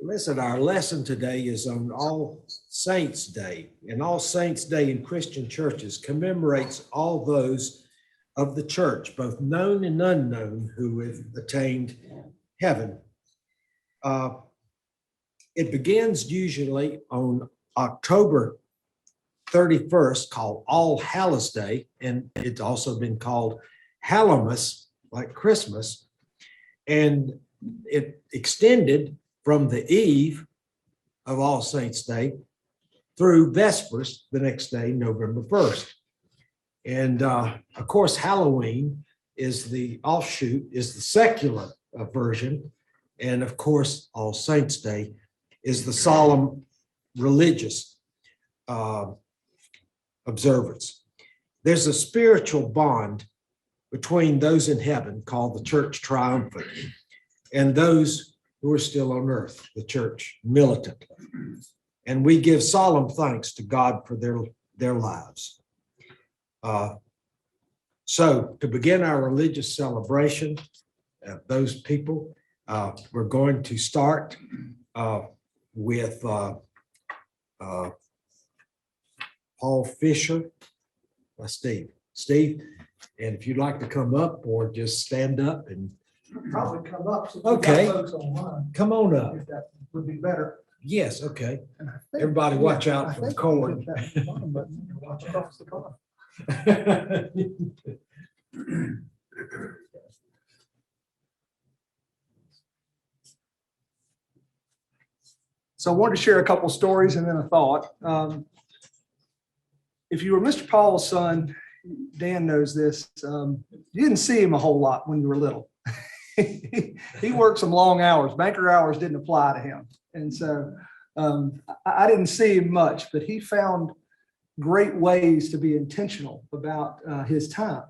Listen, our lesson today is on All Saints Day, and All Saints Day in Christian churches commemorates all those of the church, both known and unknown, who have attained heaven. It begins usually on October 31st, called All Hallows Day, and it's also been called Hallowmas, like Christmas, and it extended from the eve of All Saints Day through Vespers, the next day, November 1st. And of course, Halloween is the offshoot, is the secular version. And of course, All Saints Day is the solemn religious observance. There's a spiritual bond between those in heaven, called the church triumphant, and those who are still on earth, the church militant. And we give solemn thanks to God for their lives. So to begin our religious celebration of those people, we're going to start with Paul Fisher, Steve. Steve, and if you'd like to come up or just stand up and probably come up. So okay, folks online, come on up. if that would be better. Yes, okay. And I think- Everybody watch out I for the think cord. hit that bottom button to watch across the car. So I wanted to share a couple stories and then a thought. If you were Mr. Paul's son, Dan knows this, you didn't see him a whole lot when you were little. He worked some long hours. Banker hours didn't apply to him. And so I didn't see him much, but he found great ways to be intentional about his time.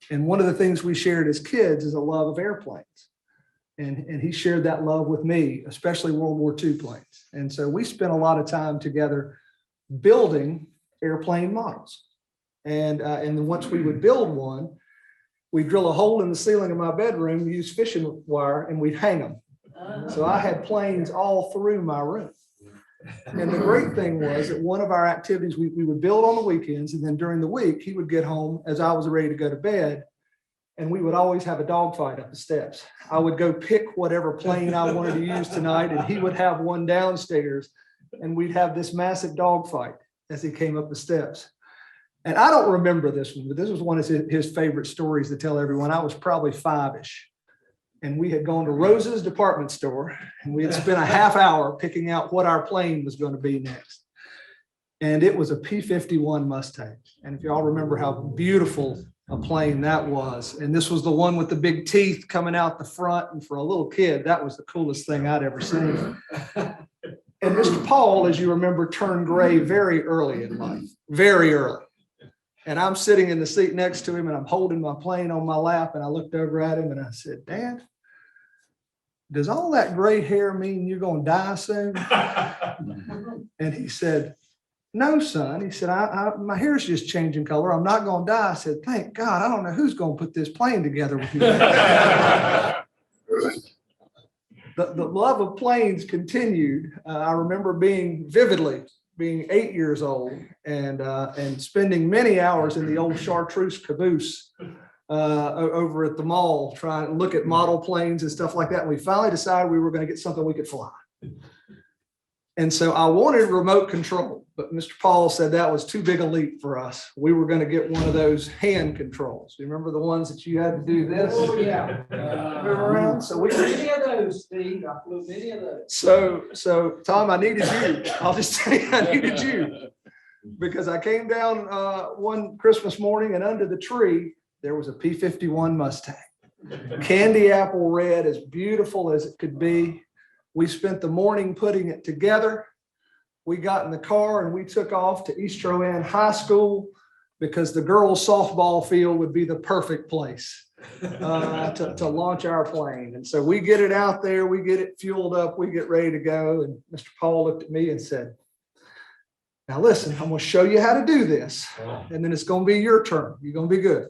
And one of the things we shared as kids is a love of airplanes. And he shared that love with me, especially World War II planes. And so we spent a lot of time together building airplane models. And then once we would build one, we'd drill a hole in the ceiling of my bedroom, use fishing wire, and we'd hang them. So I had planes all through my room. And the great thing was that one of our activities, we would build on the weekends, and then during the week, he would get home as I was ready to go to bed, and we would always have a dogfight up the steps. I would go pick whatever plane I wanted to use tonight, and he would have one downstairs, and we'd have this massive dogfight as he came up the steps. And I don't remember this one, but this was one of his favorite stories to tell everyone. I was probably 5-ish. And we had gone to Rose's department store, and we had spent a half hour picking out what our plane was going to be next. And it was a P-51 Mustang. And if y'all remember how beautiful a plane that was, and this was the one with the big teeth coming out the front. And for a little kid, that was the coolest thing I'd ever seen. And Mr. Paul, as you remember, turned gray very early in life, very early. And I'm sitting in the seat next to him, and I'm holding my plane on my lap, and I looked over at him and I said, "Dad, does all that gray hair mean you're going to die soon?" And he said, "No, son." He said, my hair's just changing color. I'm not going to die. I said, "Thank God. I don't know who's going to put this plane together with you." The love of planes continued. I remember vividly being 8 years old and spending many hours in the old chartreuse caboose over at the mall trying to look at model planes and stuff like that. And we finally decided we were going to get something we could fly. And so I wanted remote control, but Mr. Paul said that was too big a leap for us. We were going to get one of those hand controls. You remember the ones that you had to do this? Oh, yeah. Remember around? So we many of those, Steve. I flew many of those. So Tom, I needed you. I'll just tell you, I needed you. Because I came down one Christmas morning, and under the tree, there was a P-51 Mustang. Candy apple red, as beautiful as it could be. We spent the morning putting it together. We got in the car and we took off to East Rowan High School because the girls' softball field would be the perfect place to launch our plane. And so we get it out there, we get it fueled up, we get ready to go. And Mr. Paul looked at me and said, "Now listen, I'm going to show you how to do this. And then it's going to be your turn. You're going to be good."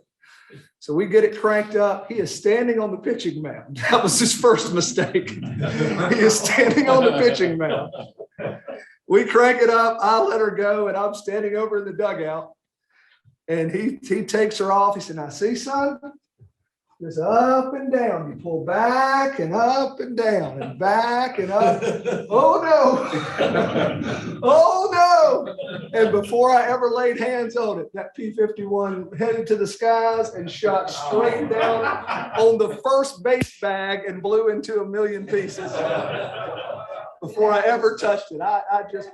So we get it cranked up. He is standing on the pitching mound. That was his first mistake. He is standing on the pitching mound. We crank it up. I let her go, and I'm standing over in the dugout. And he takes her off. He said, "Now see, son, just up and down. You pull back and up and down and back and up. Oh no! Oh no!" And before I ever laid hands on it, that P-51 headed to the skies and shot straight down on the first base bag and blew into a million pieces. Before I ever touched it, I just,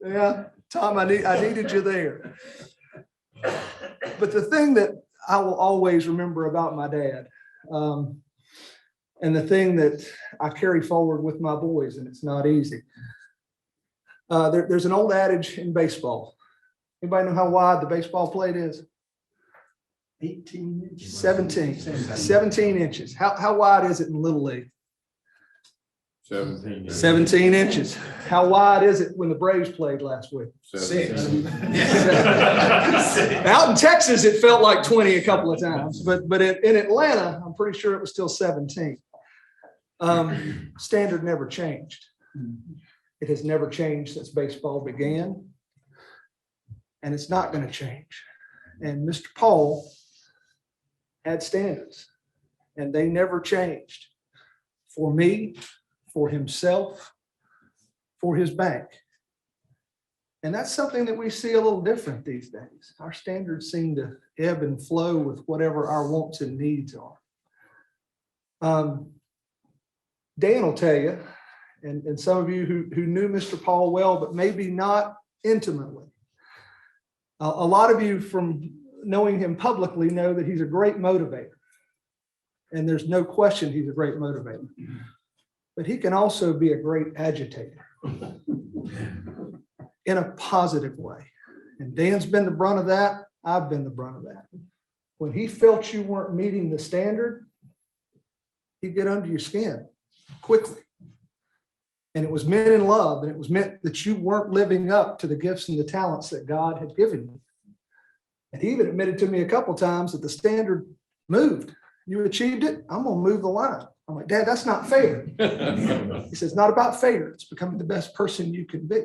yeah, Tom, I needed you there. But the thing that I will always remember about my dad, and the thing that I carry forward with my boys, and it's not easy. There's an old adage in baseball. Anybody know how wide the baseball plate is? 18 inches. 17 inches. How wide is it in Little League? 17. 17 inches. How wide is it when the Braves played last week? 6. Out in Texas, it felt like 20 a couple of times, but in Atlanta, I'm pretty sure it was still 17. Standard never changed. It has never changed since baseball began, and it's not going to change. And Mr. Paul had standards, and they never changed for me, for himself, for his bank. And that's something that we see a little different these days. Our standards seem to ebb and flow with whatever our wants and needs are. Dan will tell you, and some of you who knew Mr. Paul well, but maybe not intimately. A lot of you from knowing him publicly know that he's a great motivator. And there's no question he's a great motivator. But he can also be a great agitator in a positive way. And Dan's been the brunt of that. I've been the brunt of that. When he felt you weren't meeting the standard, he'd get under your skin quickly. And it was meant in love, and it was meant that you weren't living up to the gifts and the talents that God had given you. And he even admitted to me a couple of times that the standard moved. You achieved it, I'm going to move the line. I'm like, "Dad, that's not fair." He says, "It's not about fair. It's becoming the best person you can be."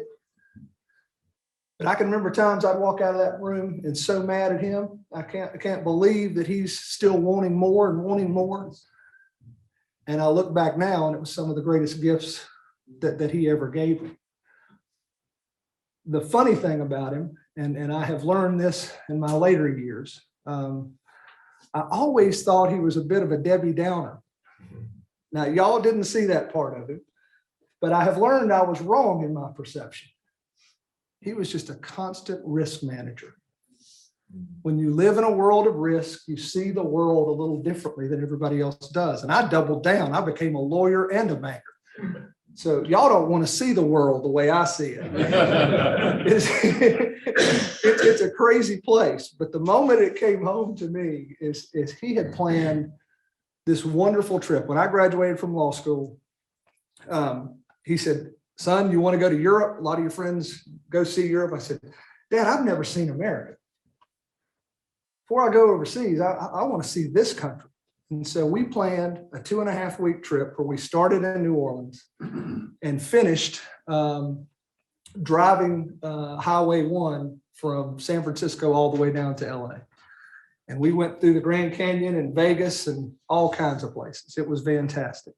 But I can remember times I'd walk out of that room and so mad at him. I can't believe that he's still wanting more and wanting more. And I look back now, and it was some of the greatest gifts that he ever gave me. The funny thing about him, and I have learned this in my later years, I always thought he was a bit of a Debbie Downer. Now, y'all didn't see that part of it, but I have learned I was wrong in my perception. He was just a constant risk manager. When you live in a world of risk, you see the world a little differently than everybody else does. And I doubled down. I became a lawyer and a banker. So y'all don't want to see the world the way I see it. It's a crazy place. But the moment it came home to me is he had planned this wonderful trip. When I graduated from law school, he said, "Son, you want to go to Europe? A lot of your friends go see Europe." I said, "Dad, I've never seen America. Before I go overseas, I want to see this country." And so we planned a 2.5-week trip where we started in New Orleans and finished driving Highway 1 from San Francisco all the way down to LA. And we went through the Grand Canyon and Vegas and all kinds of places. It was fantastic.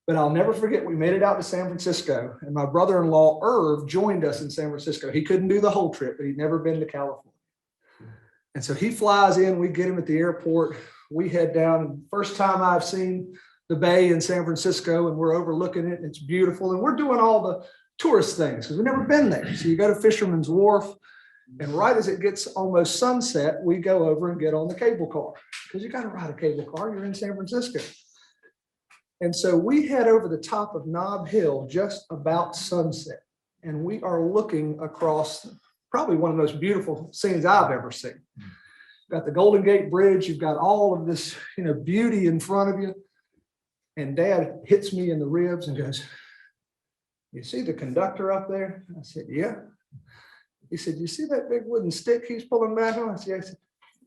But I'll never forget, we made it out to San Francisco, and my brother-in-law, Irv, joined us in San Francisco. He couldn't do the whole trip, but he'd never been to California. And so he flies in, we get him at the airport. We head down. First time I've seen the bay in San Francisco, and we're overlooking it. And it's beautiful. And we're doing all the tourist things because we've never been there. So you go to Fisherman's Wharf, and right as it gets almost sunset, we go over and get on the cable car because you got to ride a cable car. You're in San Francisco. And so we head over the top of Nob Hill just about sunset. And we are looking across probably one of the most beautiful scenes I've ever seen. Got the Golden Gate Bridge. You've got all of this, beauty in front of you. And Dad hits me in the ribs and goes, "You see the conductor up there?" I said, "Yeah." He said, "You see that big wooden stick he's pulling back on?" I said,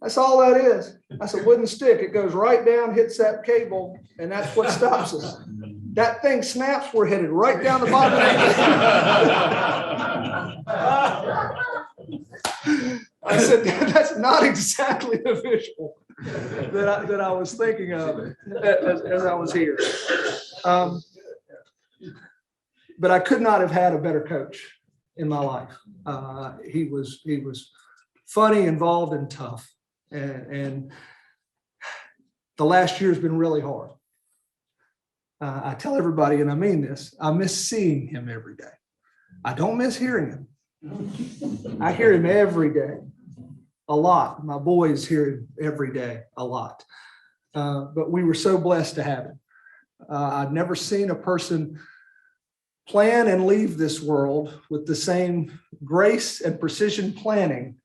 That's all that is. That's a wooden stick. It goes right down, hits that cable, and that's what stops us. That thing snaps, we're headed right down the bottom. I said, that's not exactly the visual that I was thinking of as I was here. But I could not have had a better coach in my life. He was funny, involved, and tough. And the last year has been really hard. I tell everybody, and I mean this, I miss seeing him every day. I don't miss hearing him. I hear him every day, a lot. My boys hear him every day, a lot. But we were so blessed to have him. I've never seen a person plan and leave this world with the same grace and precision planning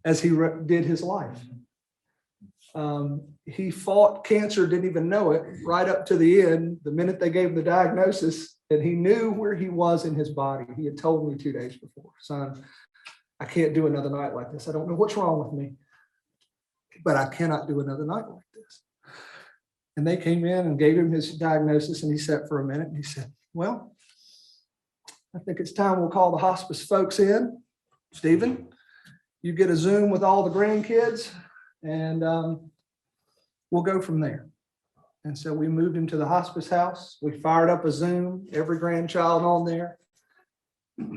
as he did his life. He fought cancer, didn't even know it, right up to the end, the minute they gave him the diagnosis, and he knew where he was in his body. He had told me 2 days before, son, I can't do another night like this. I don't know what's wrong with me, but I cannot do another night like this. And they came in and gave him his diagnosis, and he sat for a minute, and he said, well, I think it's time we'll call the hospice folks in. Stephen, you get a Zoom with all the grandkids, and we'll go from there. And so we moved him to the hospice house. We fired up a Zoom, every grandchild on there.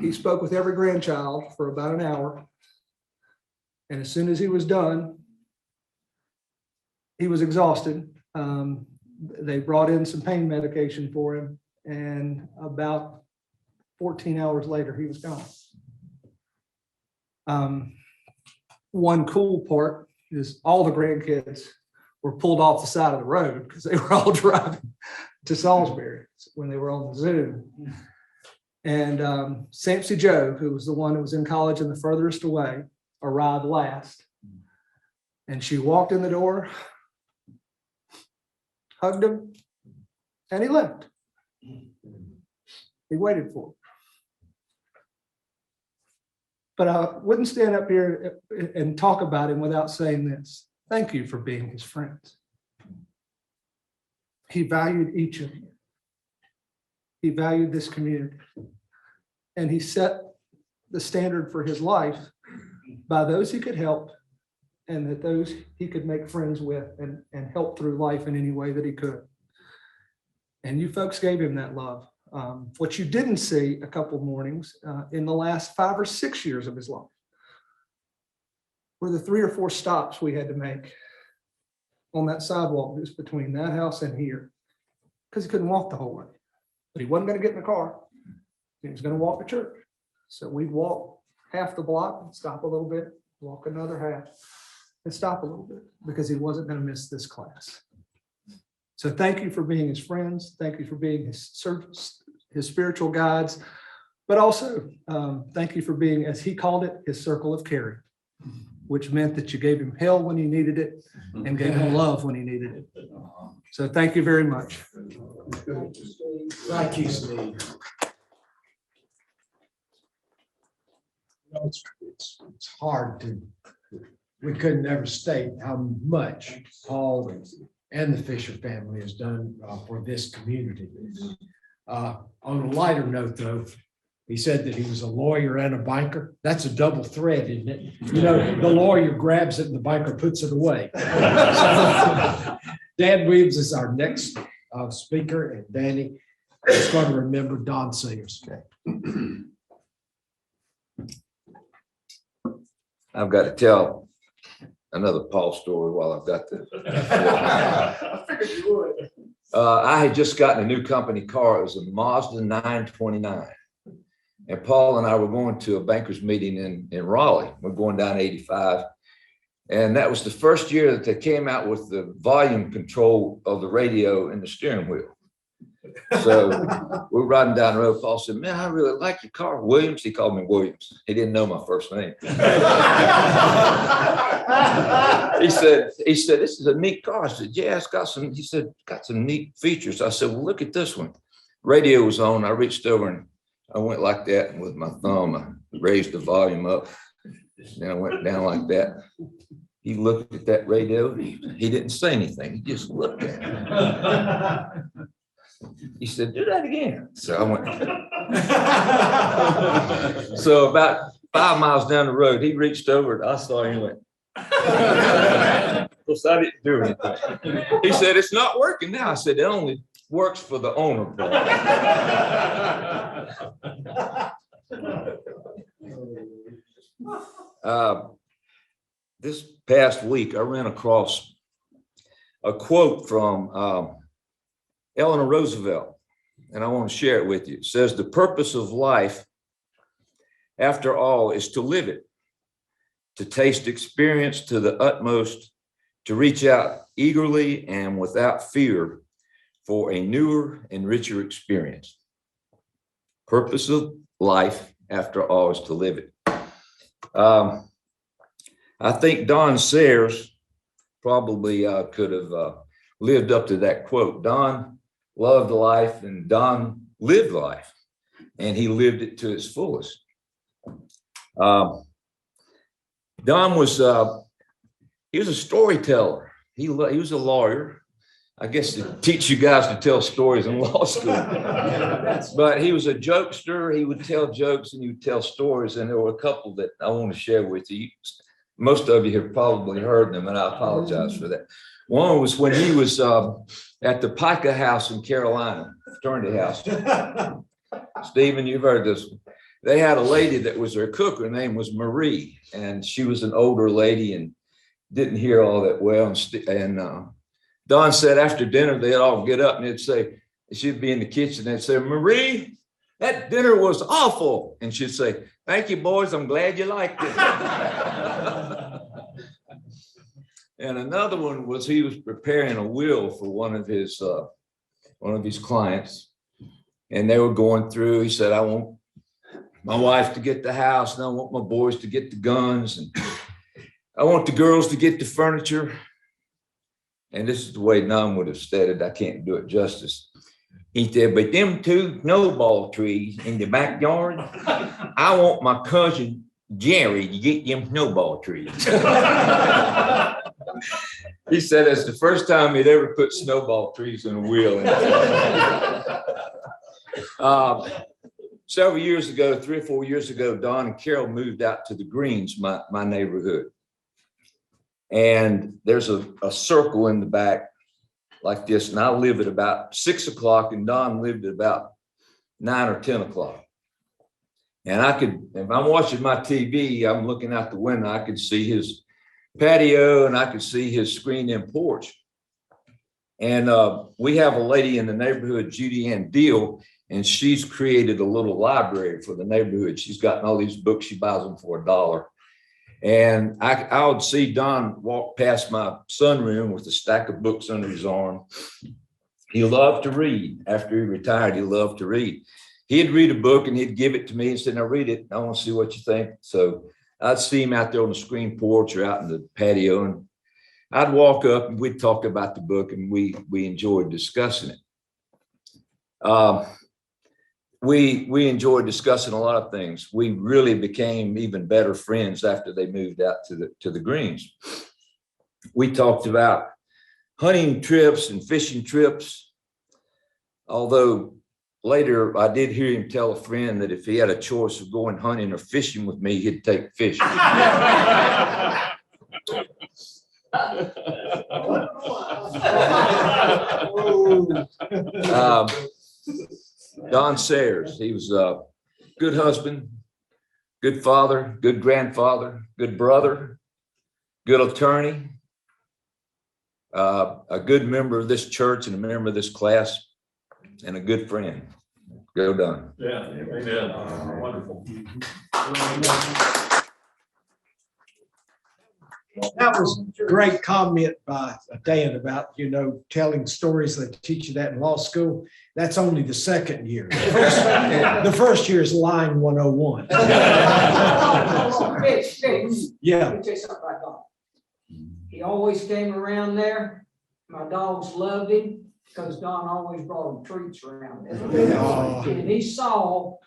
He spoke with every grandchild for about an hour. And as soon as he was done, he was exhausted. They brought in some pain medication for him. And about 14 hours later, he was gone. One cool part is all the grandkids were pulled off the side of the road because they were all driving to Salisbury when they were on the Zoom. And Sampsy Joe, who was the one who was in college and the furthest away, arrived last. And she walked in the door, hugged him, and he left. He waited for her. But I wouldn't stand up here and talk about him without saying this. Thank you for being his friends. He valued each of you. He valued this community. And he set the standard for his life by those he could help and that those he could make friends with and help through life in any way that he could. And you folks gave him that love. What you didn't see a couple mornings in the last 5 or 6 years of his life were the 3 or 4 stops we had to make on that sidewalk just between that house and here, because he couldn't walk the whole way. But he wasn't going to get in the car. He was going to walk to church. So we'd walk half the block and stop a little bit, walk another half and stop a little bit, because he wasn't going to miss this class. So thank you for being his friends. Thank you for being his spiritual guides, but also thank you for being, as he called it, his circle of caring, which meant that you gave him hell when he needed it and gave him love when he needed it. So thank you very much. Thank you, Steve. It's hard to, we couldn't ever state how much Paul and the Fisher family has done for this community. On a lighter note, though, he said that he was a lawyer and a banker. That's a double threat, isn't it? You know, the lawyer grabs it and the banker puts it away. So, Dan Weaves is our next speaker, and Danny is going to remember Don Sayers. Okay. I've got to tell another Paul story while I've got this. I figured you would. I had just gotten a new company car. It was a Mazda 929. And Paul and I were going to a bankers meeting in Raleigh. We're going down 85. And that was the first year that they came out with the volume control of the radio in the steering wheel. So we're riding down the road. Paul said, man, I really like your car. Williams, he called me Williams. He didn't know my first name. He said, this is a neat car. I said, yeah, it's got some, he said, got some neat features. I said, well, look at this one. Radio was on. I reached over and I went like that. And with my thumb, I raised the volume up. Then I went down like that. He looked at that radio. He didn't say anything. He just looked at it. He said, do that again. So I went. So about 5 miles down the road, he reached over and I saw him and went. Of course, I didn't do anything. He said, it's not working now. I said, it only works for the owner. This past week, I ran across a quote from Eleanor Roosevelt, and I want to share it with you. It says, the purpose of life, after all, is to live it, to taste experience to the utmost, to reach out eagerly and without fear for a newer and richer experience. Purpose of life, after all, is to live it. I think Don Sayers probably could have lived up to that quote. Don loved life and Don lived life, and he lived it to its fullest. Don was he was a storyteller. He was a lawyer, I guess, to teach you guys to tell stories in law school. But he was a jokester. He would tell jokes and he would tell stories. And there were a couple that I want to share with you. Most of you have probably heard them, and I apologize for that. One was when he was at the Pica House in Carolina, fraternity house. Stephen, you've heard this one. They had a lady that was their cook. Her name was Marie, and she was an older lady and didn't hear all that well. And Don said after dinner, they'd all get up and they'd say, she'd be in the kitchen, they'd say, Marie, that dinner was awful. And she'd say, thank you, boys. I'm glad you liked it. And another one was he was preparing a will for one of his clients. And they were going through, he said, I want my wife to get the house, and I want my boys to get the guns, and I want the girls to get the furniture. And this is the way Don would have stated, I can't do it justice. He said, but them 2 snowball trees in the backyard, I want my cousin Jerry to get them snowball trees. He said it's the first time he'd ever put snowball trees in a wheel. Several years ago, 3 or 4 years ago, Don and Carol moved out to the Greens, my neighborhood. And there's a circle in the back like this. And I live at about 6 o'clock and Don lived at about 9 or 10 o'clock. And I could, if I'm watching my TV, I'm looking out the window, I could see his patio and I could see his screened-in porch. And we have a lady in the neighborhood, Judy Ann Deal, and she's created a little library for the neighborhood. She's gotten all these books. She buys them for $1. And I would see Don walk past my sunroom with a stack of books under his arm. He loved to read. After he retired, he loved to read. He'd read a book and he'd give it to me and say, now read it. I want to see what you think. So I'd see him out there on the screen porch or out in the patio, and I'd walk up and we'd talk about the book, and we enjoyed discussing it. We enjoyed discussing a lot of things. We really became even better friends after they moved out to the Greens. We talked about hunting trips and fishing trips, although later I did hear him tell a friend that if he had a choice of going hunting or fishing with me, he'd take fishing. Don Sayers, he was a good husband, good father, good grandfather, good brother, good attorney, a good member of this church and a member of this class, and a good friend. Go Don. Yeah, amen. Wonderful. That was a great comment by Dan about, telling stories. They teach you that in law school. That's only the second year. The first year is line 101. Mitch, Yeah. let me tell you something about Don. He always came around there. My dogs loved him because Don always brought them treats around there. Oh. And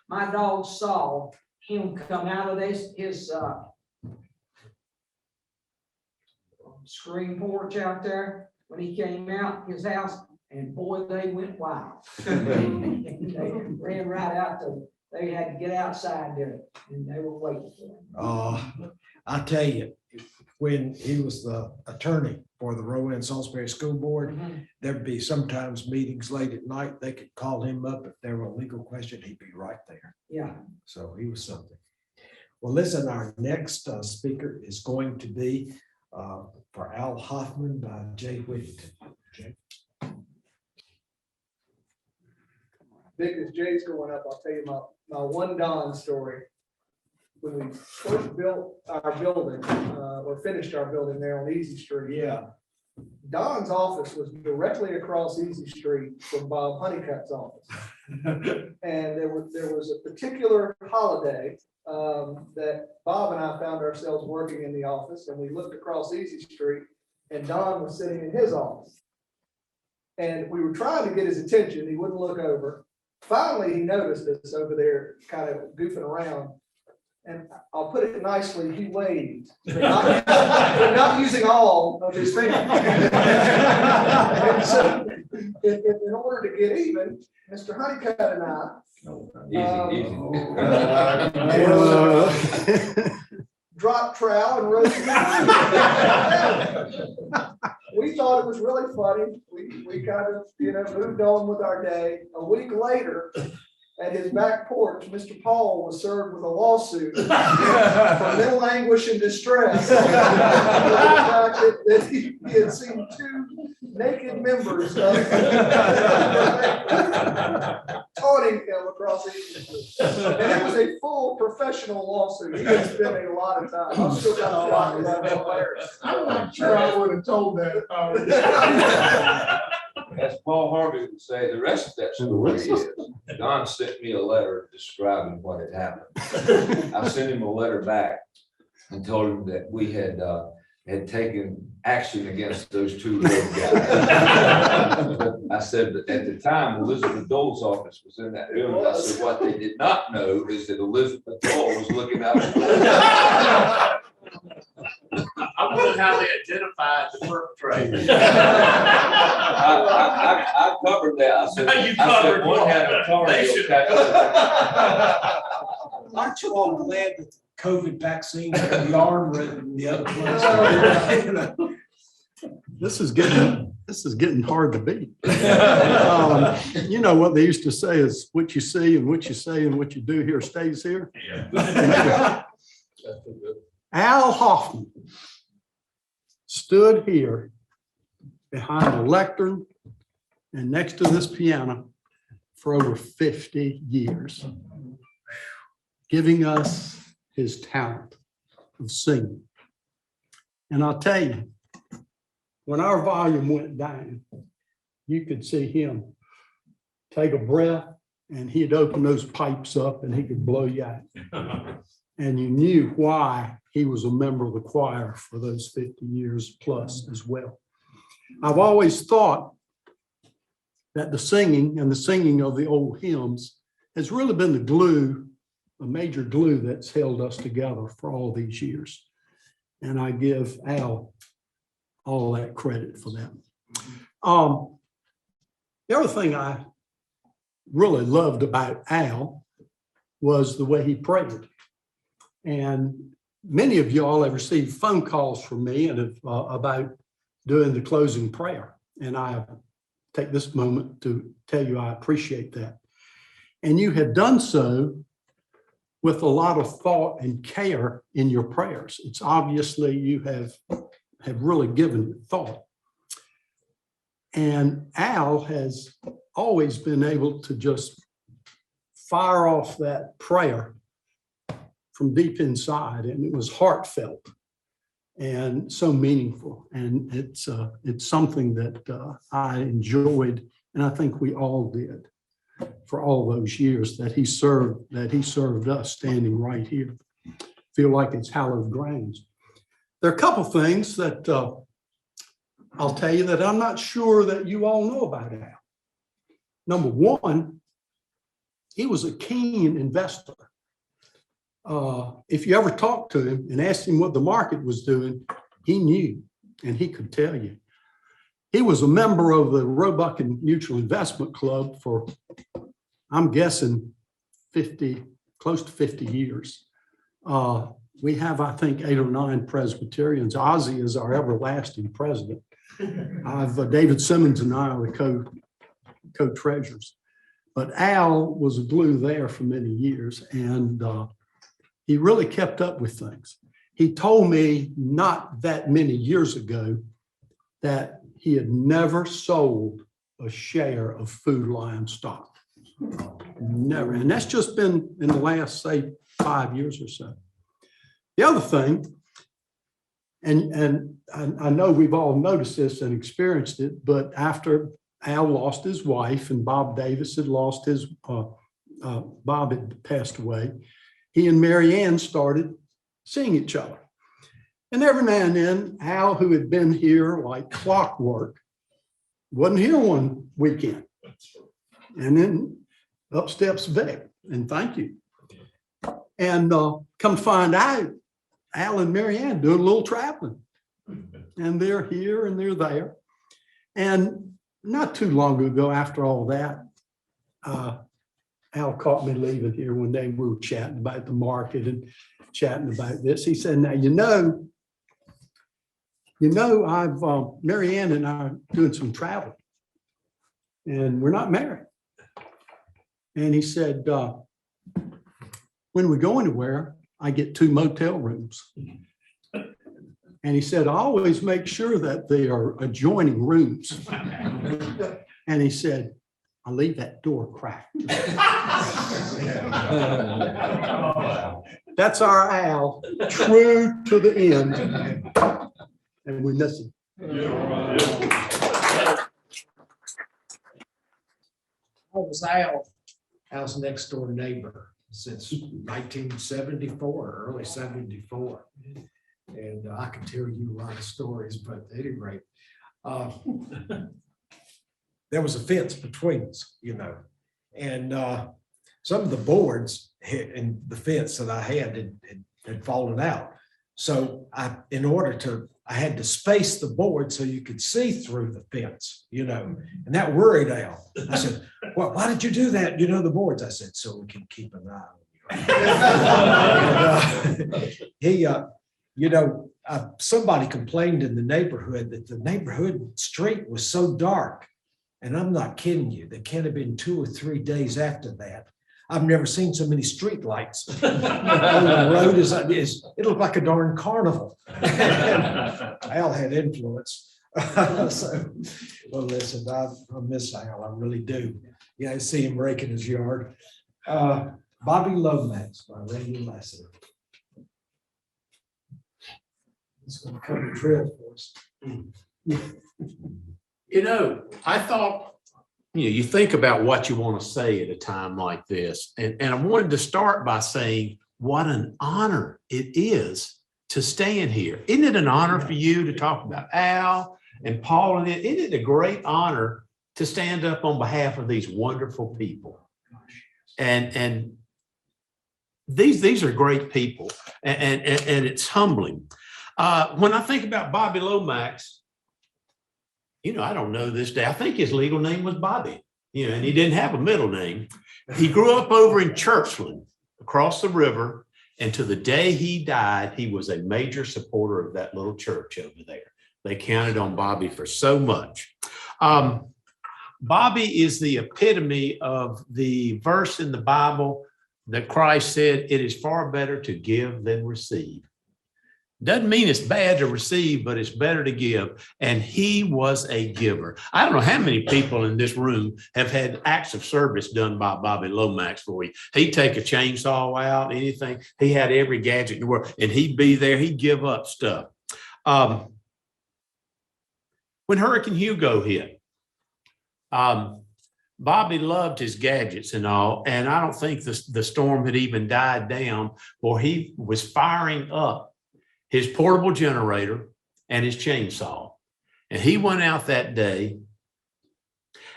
my dogs saw him come out of his screen porch out there when he came out his house, and boy, they went wild. They ran right out they had to get outside there, and they were waiting for him. I tell you, when he was the attorney for the Rowan Salisbury School Board, there'd be sometimes meetings late at night. They could call him up if there were a legal question. He'd be right there. Yeah. So he was something. Well, listen, our next speaker is going to be for Al Hoffman by Jay Whittington. Jay. Big as Jay's going up, I'll tell you my one Don story. When we first built our building, or finished our building there on Easy Street. Yeah. Don's office was directly across Easy Street from Bob Honeycutt's office. And there was a particular holiday that Bob and I found ourselves working in the office, and we looked across Easy Street, and Don was sitting in his office. And we were trying to get his attention. He wouldn't look over. Finally, he noticed us over there kind of goofing around. And I'll put it nicely, he waved, but not using all of his fingers. And so, in order to get even, Mr. Honeycutt and I dropped trowel and rose. We thought it was really funny. We kind of, moved on with our day. A week later, at his back porch, Mr. Paul was served with a lawsuit for mental anguish and distress. For the fact that he had seen two naked members taunting him across the East. And it was a full professional lawsuit. He was spending a lot of time. I'm still got a lot of that hilarious. I'm not sure I would have told that. As Paul Harvey would say, the rest of that story is, Don sent me a letter describing what had happened. I sent him a letter back and told him that we had taken action against those two little guys. I said that at the time, Elizabeth Dole's office was in that building. I said, what they did not know is that Elizabeth Dole was looking out. I wondered how they identified the perpetrator. I covered that. I said one had a car. Aren't you all glad that the COVID vaccine had the arm rather than the other place? This is getting hard to beat. You know what they used to say is what you see and what you say and what you do here stays here. Yeah. Al Hoffman stood here behind the lectern and next to this piano for over 50 years, giving us his talent of singing. And I'll tell you, when our volume went down, you could see him take a breath and he'd open those pipes up and he could blow you out. And you knew why he was a member of the choir for those 50 years plus as well. I've always thought that the singing of the old hymns has really been the glue, a major glue that's held us together for all these years. And I give Al all that credit for that. The other thing I really loved about Al was the way he prayed. And many of y'all have received phone calls from me and about doing the closing prayer. And I take this moment to tell you I appreciate that. And you have done so with a lot of thought and care in your prayers. It's obviously you have really given it thought. And Al has always been able to just fire off that prayer from deep inside, and it was heartfelt and so meaningful. And it's something that I enjoyed, and I think we all did for all those years that he served us standing right here. Feel like it's hallowed grounds. There are a couple things that I'll tell you that I'm not sure that you all know about Al. Number one, he was a keen investor. If you ever talked to him and asked him what the market was doing, he knew. and he could tell you. He was a member of the Roebuck Mutual Investment Club for, I'm guessing, 50, close to 50 years. We have, I think, 8 or 9 Presbyterians. Ozzie is our everlasting president. David Simmons and I are the co-treasurers. But Al was a glue there for many years, and he really kept up with things. He told me not that many years ago that he had never sold a share of Food Lion stock. Never. And that's just been in the last, say, 5 years or so. The other thing, and I know we've all noticed this and experienced it, but after Al lost his wife and Bob Davis had lost his, Bob had passed away, he and Mary Ann started seeing each other. And every now and then, Al, who had been here like clockwork, wasn't here one weekend. And then up steps Vic, and thank you. And come find out, Al and Mary Ann doing a little traveling. And they're here and they're there. And not too long ago, after all that, Al caught me leaving here one day. We were chatting about the market and chatting about this. He said, now, I've Mary Ann and I are doing some traveling and we're not married. And he said, when we go anywhere, I get 2 motel rooms. And he said, I always make sure that they are adjoining rooms. And he said, I leave that door cracked. That's our Al, true to the end. And we miss him. I was Al's next door neighbor since 1974, early 74. And I could tell you a lot of stories, but at any rate, there was a fence between us, and some of the boards in the fence that I had fallen out. So I had to space the board so you could see through the fence, and that worried Al. I said, well, why did you do that? The boards. I said, so we can keep an eye on you. Somebody complained in the neighborhood that the neighborhood street was so dark. And I'm not kidding you. There can't have been 2 or 3 days after that. I've never seen so many street lights on the road as it looked like a darn carnival. Al had influence. So, well, listen, I miss Al. I really do. I see him raking his yard. Bobby Lomax, my Randy Lasseter. He's going to come to trail for us. I thought, you think about what you want to say at a time like this. And I wanted to start by saying what an honor it is to stand here. Isn't it an honor for you to talk about Al and Paul? And isn't it a great honor to stand up on behalf of these wonderful people? And these are great people. And it's humbling. When I think about Bobby Lomax, I don't know this day. I think his legal name was Bobby, and he didn't have a middle name. He grew up over in Churchland, across the river, and to the day he died, he was a major supporter of that little church over there. They counted on Bobby for so much. Bobby is the epitome of the verse in the Bible that Christ said, it is far better to give than receive. Doesn't mean it's bad to receive, but it's better to give. And he was a giver. I don't know how many people in this room have had acts of service done by Bobby Lomax for you. He'd take a chainsaw out, anything. He had every gadget in the world, and he'd be there. He'd give up stuff. When Hurricane Hugo hit, Bobby loved his gadgets and all, and I don't think the storm had even died down, or he was firing up his portable generator and his chainsaw. And he went out that day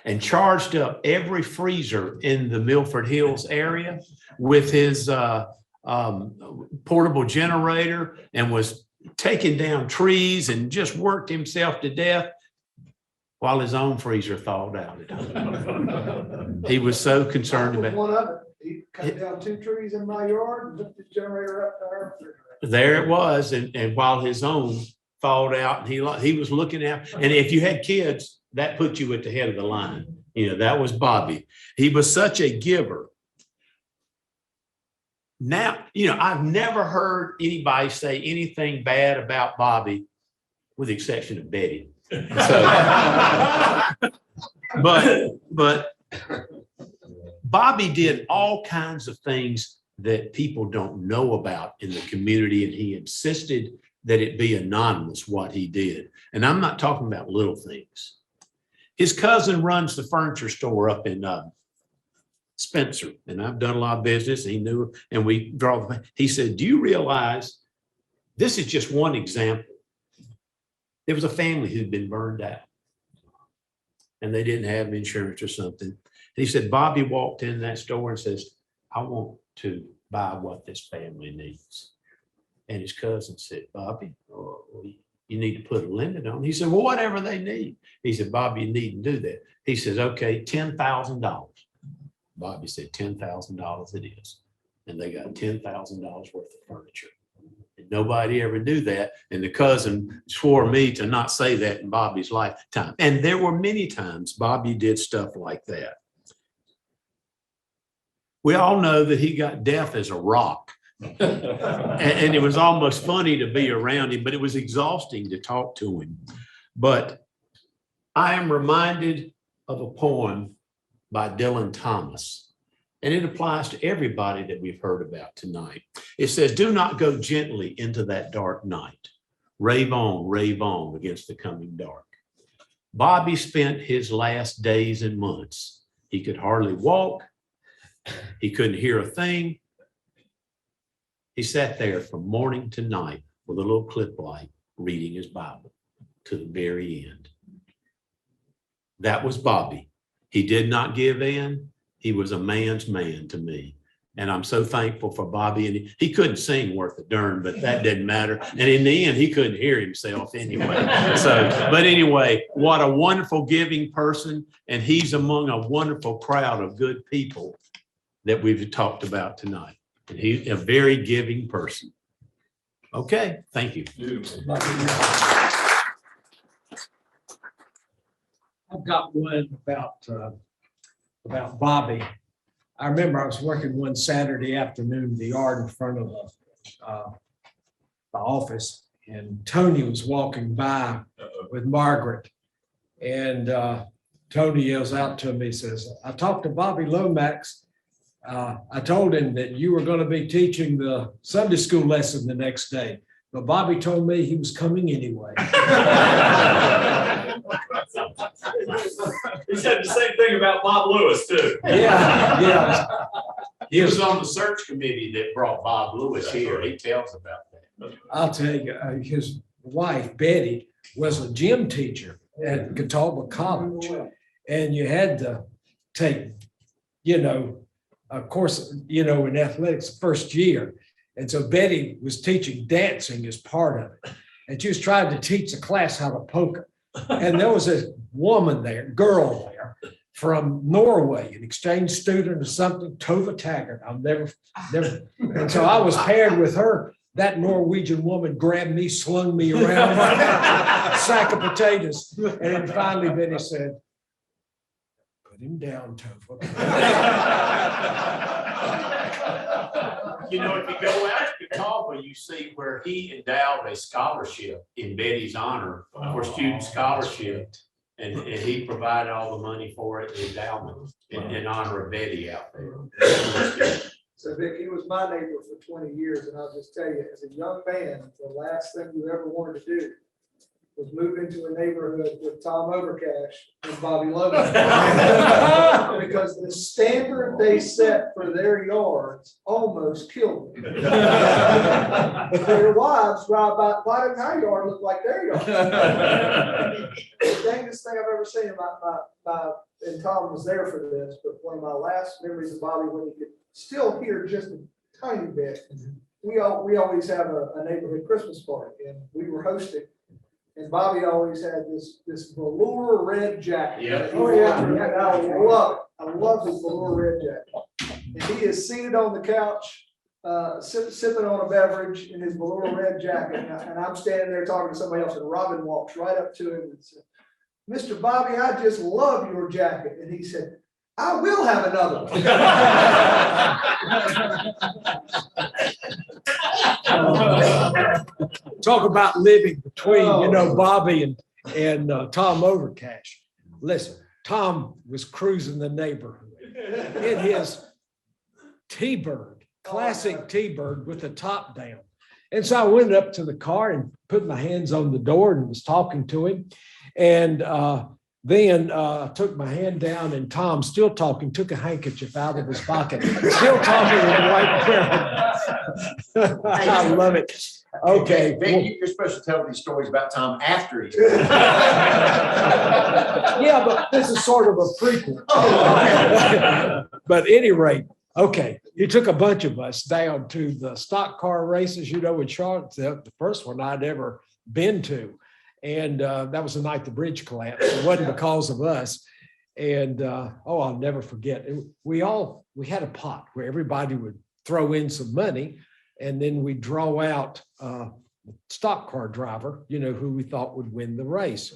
and charged up every freezer in the Milford Hills area with his portable generator, and was taking down trees and just worked himself to death while his own freezer thawed out at home. He was so concerned That was about. one of it. He cut down 2 trees in my yard and hooked the generator up to our refrigerator. There it was, and while his own thawed out, and he was looking out. And if you had kids, that put you at the head of the line. You know, that was Bobby. He was such a giver. Now, you know, I've never heard anybody say anything bad about Bobby, with the exception of Betty. So, but Bobby did all kinds of things that people don't know about in the community, and he insisted that it be anonymous what he did. And I'm not talking about little things. His cousin runs the furniture store up in Spencer, and I've done a lot of business. He knew, and we draw. He said, "Do you realize this is just one example? There was a family who'd been burned out, and they didn't have insurance or something." He said, "Bobby walked in that store and says, 'I want to buy what this family needs.'" And his cousin said, "Bobby, you need to put a limit on." He said, "Well, whatever they need." He said, "Bobby, you needn't do that." He says, "Okay, $10,000. Bobby said, $10,000 it is. And they got $10,000 worth of furniture. And nobody ever knew that. And the cousin swore me to not say that in Bobby's lifetime. And there were many times Bobby did stuff like that. We all know that he got deaf as a rock. And it was almost funny to be around him, but it was exhausting to talk to him. But I am reminded of a poem by Dylan Thomas, and it applies to everybody that we've heard about tonight. It says, "Do not go gently into that dark night. Rave on against the coming dark." Bobby spent his last days and months. He could hardly walk. He couldn't hear a thing. He sat there from morning to night with a little clip light reading his Bible to the very end. That was Bobby. He did not give in. He was a man's man to me. And I'm so thankful for Bobby. And he couldn't sing worth a darn, but that didn't matter. And in the end, he couldn't hear himself anyway. But anyway, what a wonderful giving person. And he's among a wonderful crowd of good people that we've talked about tonight. And he's a very giving person. Okay, thank you. I've got one about Bobby. I remember I was working one Saturday afternoon in the yard in front of the office, and Tony was walking by with Margaret. And Tony yells out to me, says, "I talked to Bobby Lomax. I told him that you were going to be teaching the Sunday school lesson the next day, but Bobby told me he was coming anyway." He said the same thing about Bob Lewis too. Yeah. He was on the search committee that brought Bob Lewis here. He tells about that. I'll tell you, his wife, Betty, was a gym teacher at Catawba College. And you had to take, of course, in athletics first year. And so Betty was teaching dancing as part of it. And she was trying to teach the class how to polka. And there was a girl there from Norway, an exchange student or something, Tova Taggart. I'll never. And so I was paired with her. That Norwegian woman grabbed me, slung me around like a sack of potatoes. And then finally Betty said, "Put him down, Tova." If you go out to Catawba, you see where he endowed a scholarship in Betty's honor for student scholarship. And he provided all the money for it, the endowment, in honor of Betty out there. So Vic, he was my neighbor for 20 years, and I'll just tell you, as a young man, the last thing you ever wanted to do was move into a neighborhood with Tom Overcash and Bobby Logan. Because the standard they set for their yards almost killed me. Their wives drive by, "Why doesn't our yard look like their yard?" The dangest thing I've ever seen and Tom was there for this, but one of my last memories of Bobby, when he could still hear just a tiny bit, we always have a neighborhood Christmas party, and we were hosting. And Bobby always had this velour red jacket. Yeah. Oh, yeah. And I love it. I love his velour red jacket. And he is seated on the couch, sipping on a beverage in his velour red jacket. And I'm standing there talking to somebody else, and Robin walks right up to him and said, "Mr. Bobby, I just love your jacket." And he said, "I will have another one." Talk about living between, Bobby and Tom Overcash. Listen, Tom was cruising the neighborhood in his T-Bird, classic T-Bird with the top down. And so I went up to the car and put my hands on the door and was talking to him. And then took my hand down, and Tom, still talking, took a handkerchief out of his pocket, still talking with the white. I love it. Okay. You're supposed to tell these stories about Tom after he's. Yeah, but this is sort of a prequel. But at any rate, okay, he took a bunch of us down to the stock car races, in Charlotte, the first one I'd ever been to. And that was the night the bridge collapsed. It wasn't because of us. And I'll never forget. We had a pot where everybody would throw in some money, and then we draw out the stock car driver, who we thought would win the race.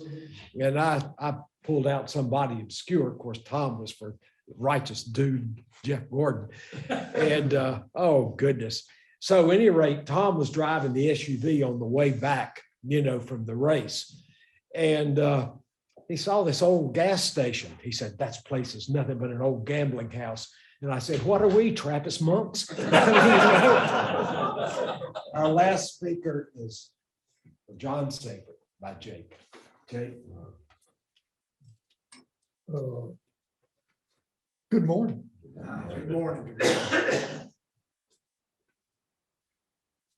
And I pulled out somebody obscure. Of course, Tom was for righteous dude, Jeff Gordon. And oh goodness. So at any rate, Tom was driving the SUV on the way back, from the race. And he saw this old gas station. He said, "That place is nothing but an old gambling house." And I said, "What are we, Trappist monks?" Our last speaker is John Saber by Jake. Jake. Good morning. Good morning.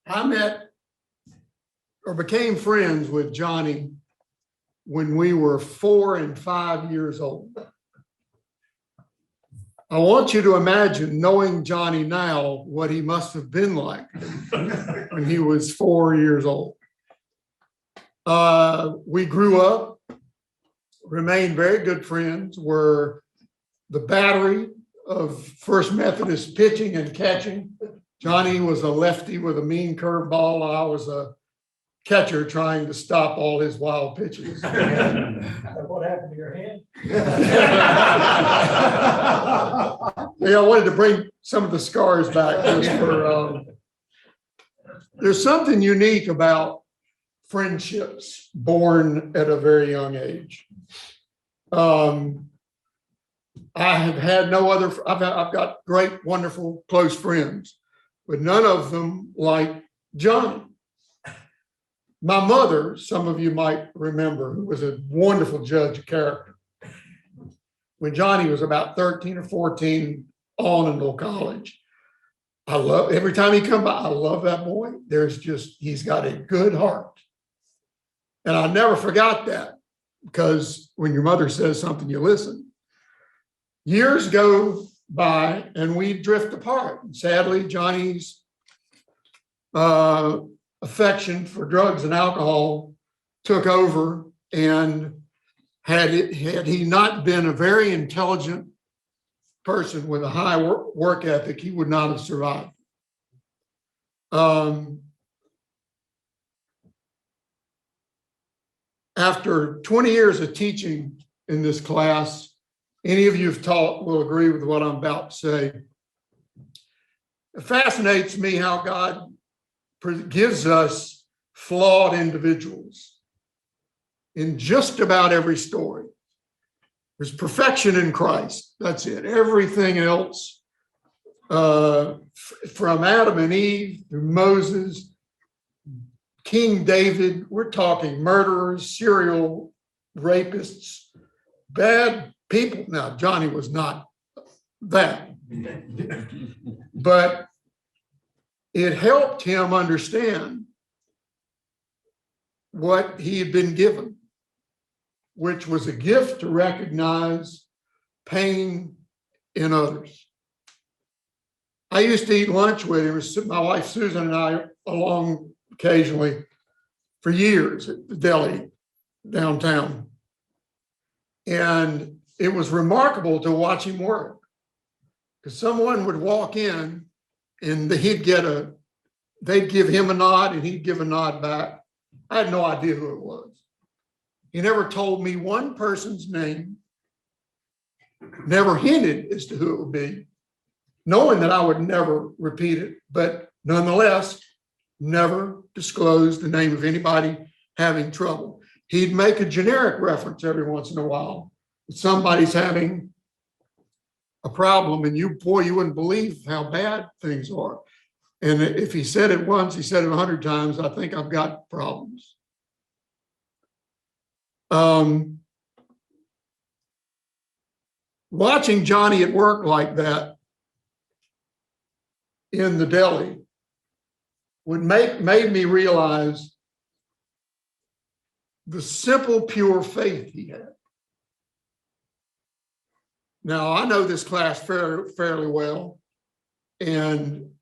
I met or became friends with Johnny when we were 4 and 5 years old. I want you to imagine knowing Johnny now, what he must have been like when he was 4 years old. We grew up, remained very good friends, were the battery of First Methodist pitching and catching. Johnny was a lefty with a mean curveball. I was a catcher trying to stop all his wild pitches. What happened to your hand? Yeah, I wanted to bring some of the scars back just for, there's something unique about friendships born at a very young age. I have had no other, I've got great, wonderful, close friends, but none of them like Johnny. My mother, some of you might remember, who was a wonderful judge of character. When Johnny was about 13 or 14 on until college, every time he come by, I love that boy. He's got a good heart. And I never forgot that, because when your mother says something, you listen. Years go by and we drift apart. And sadly, Johnny's affection for drugs and alcohol took over, and had he not been a very intelligent person with a high work ethic, he would not have survived. After 20 years of teaching in this class, any of you who've taught will agree with what I'm about to say. It fascinates me how God gives us flawed individuals in just about every story. There's perfection in Christ. That's it. Everything else, from Adam and Eve through Moses, King David, we're talking murderers, serial rapists, bad people. Now, Johnny was not that, but it helped him understand what he had been given, which was a gift to recognize pain in others. I used to eat lunch with him, my wife Susan and I along occasionally for years at the deli downtown. And it was remarkable to watch him work. Because someone would walk in and they'd give him a nod and he'd give a nod back. I had no idea who it was. He never told me one person's name, never hinted as to who it would be, knowing that I would never repeat it, but nonetheless, never disclosed the name of anybody having trouble. He'd make a generic reference every once in a while. Somebody's having a problem and you wouldn't believe how bad things are. And if he said it once, he said it 100 times, I think I've got problems. Watching Johnny at work like that in the deli made me realize the simple, pure faith he had. Now, I know this class fairly well, and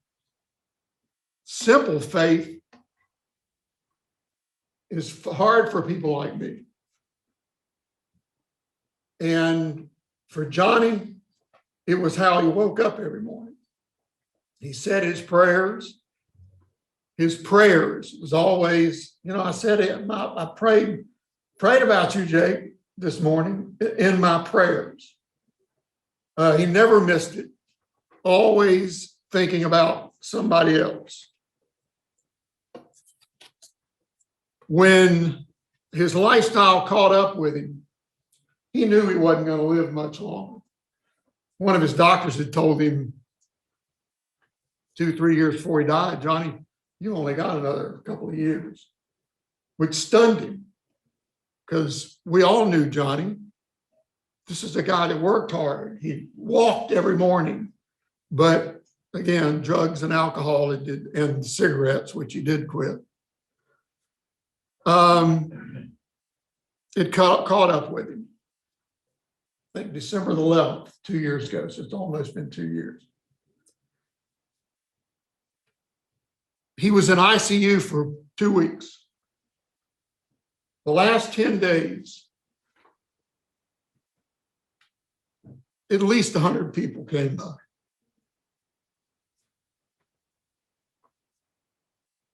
simple faith is hard for people like me. And for Johnny, it was how he woke up every morning. He said his prayers. His prayers was always, I said it, I prayed about you, Jake, this morning in my prayers. He never missed it, always thinking about somebody else. When his lifestyle caught up with him, he knew he wasn't going to live much longer. One of his doctors had told him 2-3 years before he died, Johnny, you only got another couple of years, which stunned him because we all knew Johnny. This is a guy that worked hard. He walked every morning, but again, drugs and alcohol and cigarettes, which he did quit. It caught up with him. I think December the 11th, 2 years ago, so it's almost been 2 years. He was in ICU for 2 weeks. The last 10 days, at least 100 people came by.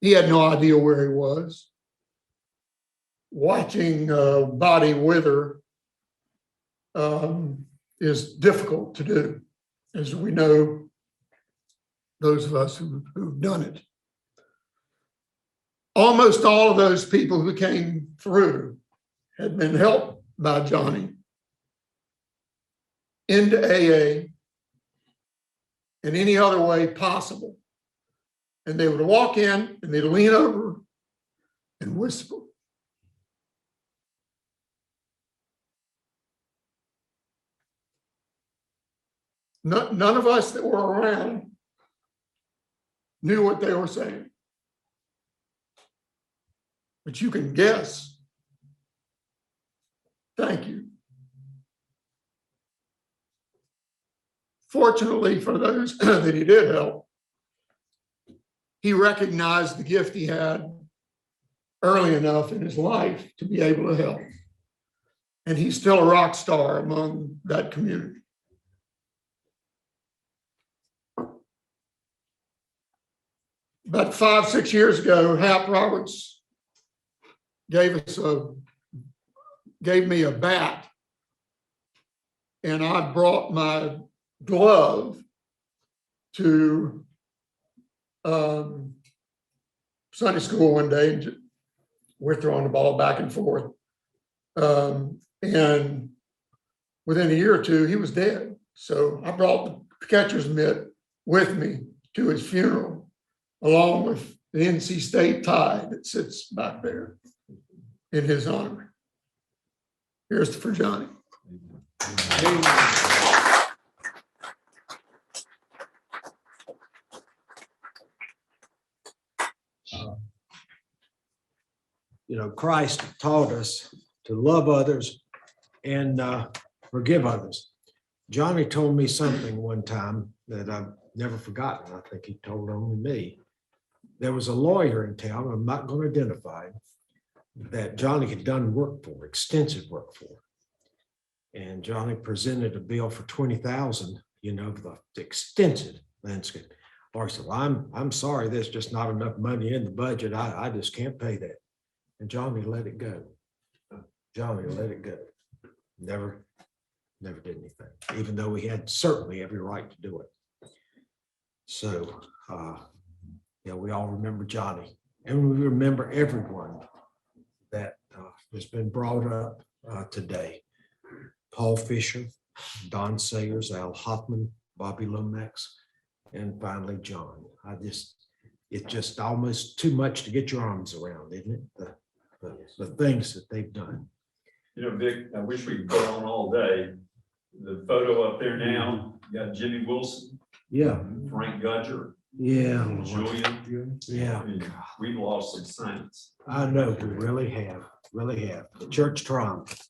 He had no idea where he was. Watching a body wither is difficult to do, as we know, those of us who've done it. Almost all of those people who came through had been helped by Johnny into AA in any other way possible. And they would walk in and they'd lean over and whisper. None of us that were around knew what they were saying. But you can guess. Thank you. Fortunately for those that he did help, he recognized the gift he had early enough in his life to be able to help. And he's still a rock star among that community. About 5-6 years ago, Hap Roberts gave me a bat, and I brought my glove to Sunday school one day, and we're throwing the ball back and forth. And within a year or two, he was dead. So I brought the catcher's mitt with me to his funeral, along with the NC State tie that sits back there in his honor. Here's for Johnny. Christ taught us to love others and forgive others. Johnny told me something one time that never forgotten. I think he told only me. There was a lawyer in town, I'm not going to identify him, that Johnny had done work for, extensive work for. And Johnny presented a bill for 20,000, the extensive landscape. Or he said, well, I'm sorry, there's just not enough money in the budget. I just can't pay that. And Johnny let it go. Johnny let it go. Never did anything, even though he had certainly every right to do it. So, we all remember Johnny, and we remember everyone that has been brought up today. Paul Fisher, Don Sayers, Al Hoffman, Bobby Lomax, and finally John. It's just almost too much to get your arms around, isn't it? The things that they've done. Vic, I wish we could go on all day. The photo up there now, you got Jimmy Wilson, Yeah, Frank Gudger, yeah, Julian. yeah. We've lost some saints. I know, we really have. The church triumphed.